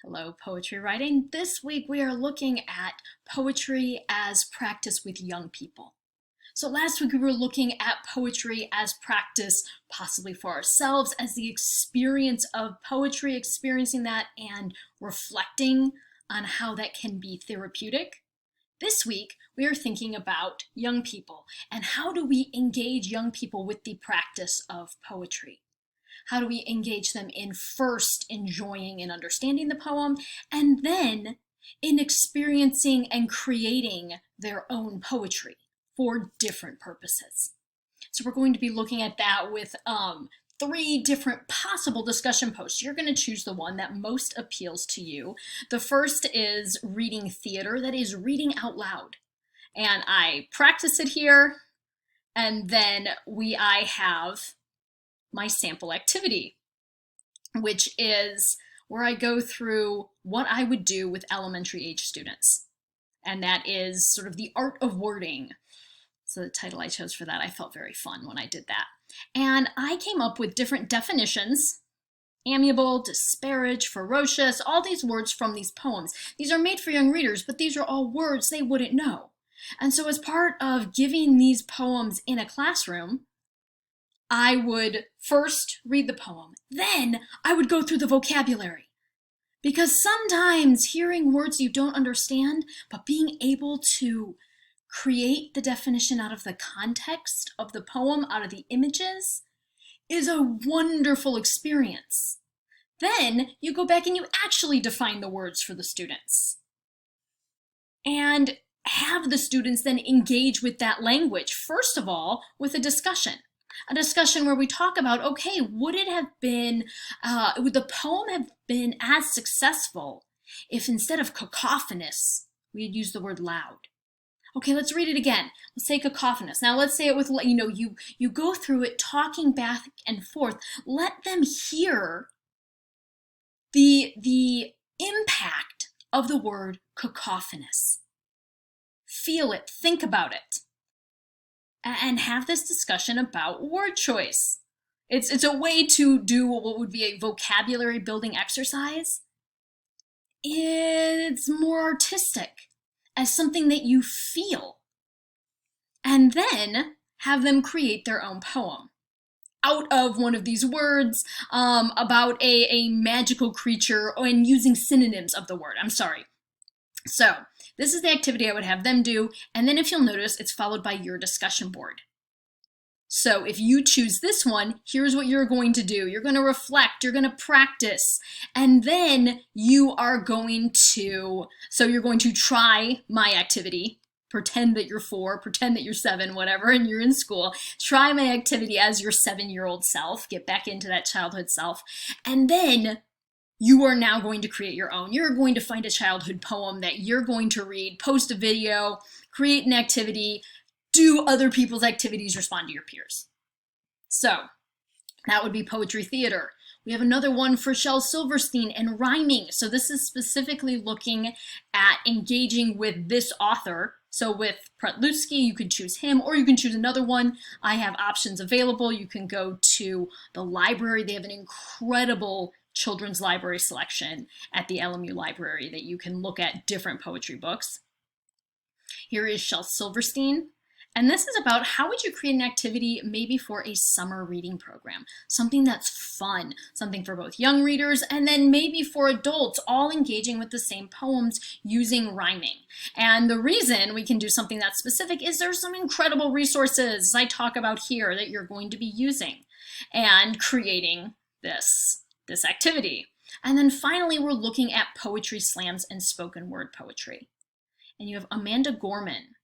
Hello, Poetry Writing. This week we are looking at poetry as practice with young people. So last week we were looking at poetry as practice, possibly for ourselves, as the experience of poetry, experiencing that and reflecting on how that can be therapeutic. This week we are thinking about young people and how do we engage young people with the practice of poetry. How do we engage them in first enjoying and understanding the poem, and then in experiencing and creating their own poetry for different purposes? So we're going to be looking at that with three different possible discussion posts. You're going to choose the one that most appeals to you. The first is reading theater, that is reading out loud. And I practice it here, and then I have my sample activity, which is where I go through what I would do with elementary age students. And that is sort of the art of wording. So the title I chose for that, I felt very fun when I did that. And I came up with different definitions: amiable, disparage, ferocious, all these words from these poems. These are made for young readers, but these are all words they wouldn't know. And so as part of giving these poems in a classroom, I would first read the poem, then I would go through the vocabulary. Because sometimes hearing words you don't understand, but being able to create the definition out of the context of the poem, out of the images, is a wonderful experience. Then you go back and you actually define the words for the students. And have the students then engage with that language, first of all, with a discussion. A discussion where we talk about, okay, would the poem have been as successful if instead of cacophonous, we had used the word loud? Okay, let's read it again. Let's say cacophonous. Now let's say it with, you go through it talking back and forth. Let them hear the impact of the word cacophonous. Feel it, think about it, and have this discussion about word choice. It's a way to do what would be a vocabulary building exercise. It's more artistic, as something that you feel. And then have them create their own poem out of one of these words, about a magical creature, and using synonyms of the word. So this is the activity I would have them do, and then if you'll notice, it's followed by your discussion board. So if you choose this one, here's what you're going to do. You're going to reflect, you're going to practice, and then you're going to try my activity. Pretend that you're 4, pretend that you're 7, whatever, and you're in school. Try my activity as your 7-year-old self. Get back into that childhood self, and then you are now going to create your own. You're going to find a childhood poem that you're going to read, post a video, create an activity, do other people's activities, respond to your peers. So that would be poetry theater. We have another one for Shel Silverstein and rhyming. So this is specifically looking at engaging with this author. So with Pratlutsky, you could choose him, or you can choose another one. I have options available. You can go to the library. They have an incredible children's library selection at the LMU library that you can look at different poetry books. Here is Shel Silverstein. And this is about how would you create an activity maybe for a summer reading program, something that's fun, something for both young readers and then maybe for adults, all engaging with the same poems using rhyming. And the reason we can do something that's specific is there's some incredible resources I talk about here that you're going to be using and creating this activity. And then finally, we're looking at poetry slams and spoken word poetry. And you have Amanda Gorman,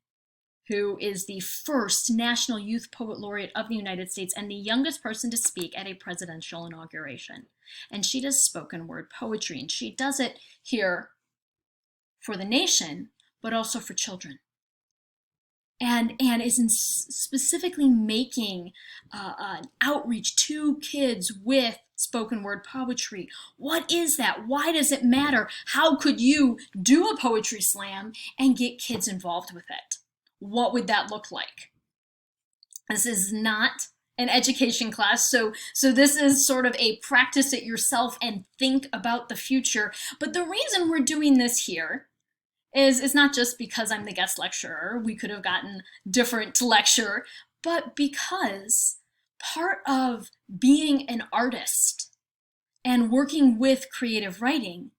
who is the first National Youth Poet Laureate of the United States and the youngest person to speak at a presidential inauguration. And she does spoken word poetry, and she does it here for the nation, but also for children. And is specifically making an outreach to kids with spoken word poetry. What is that? Why does it matter? How could you do a poetry slam and get kids involved with it? What would that look like? This is not an education class. So this is sort of a practice it yourself and think about the future. But the reason we're doing this here is it's not just because I'm the guest lecturer. We could have gotten different to lecture, but because part of being an artist and working with creative writing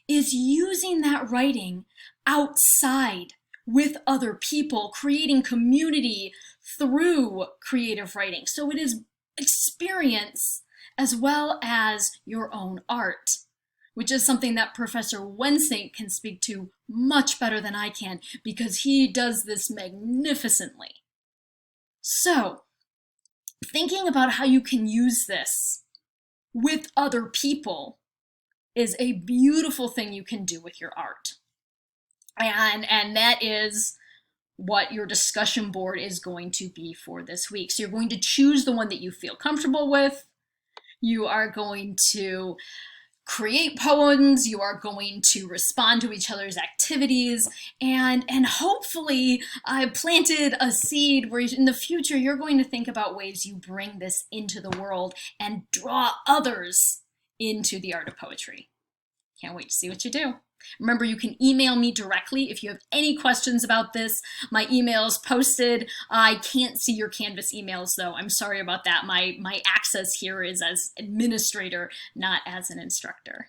is using that writing outside with other people, creating community through creative writing. So it is experience as well as your own art, which is something that Professor Wensink can speak to much better than I can because he does this magnificently. So, thinking about how you can use this with other people is a beautiful thing you can do with your art. And that is what your discussion board is going to be for this week. So you're going to choose the one that you feel comfortable with. You are going to create poems, you are going to respond to each other's activities, and hopefully I've planted a seed where in the future you're going to think about ways you bring this into the world and draw others into the art of poetry. Can't wait to see what you do. Remember, you can email me directly if you have any questions about this. My email is posted. I can't see your Canvas emails, though. I'm sorry about that. My access here is as administrator, not as an instructor.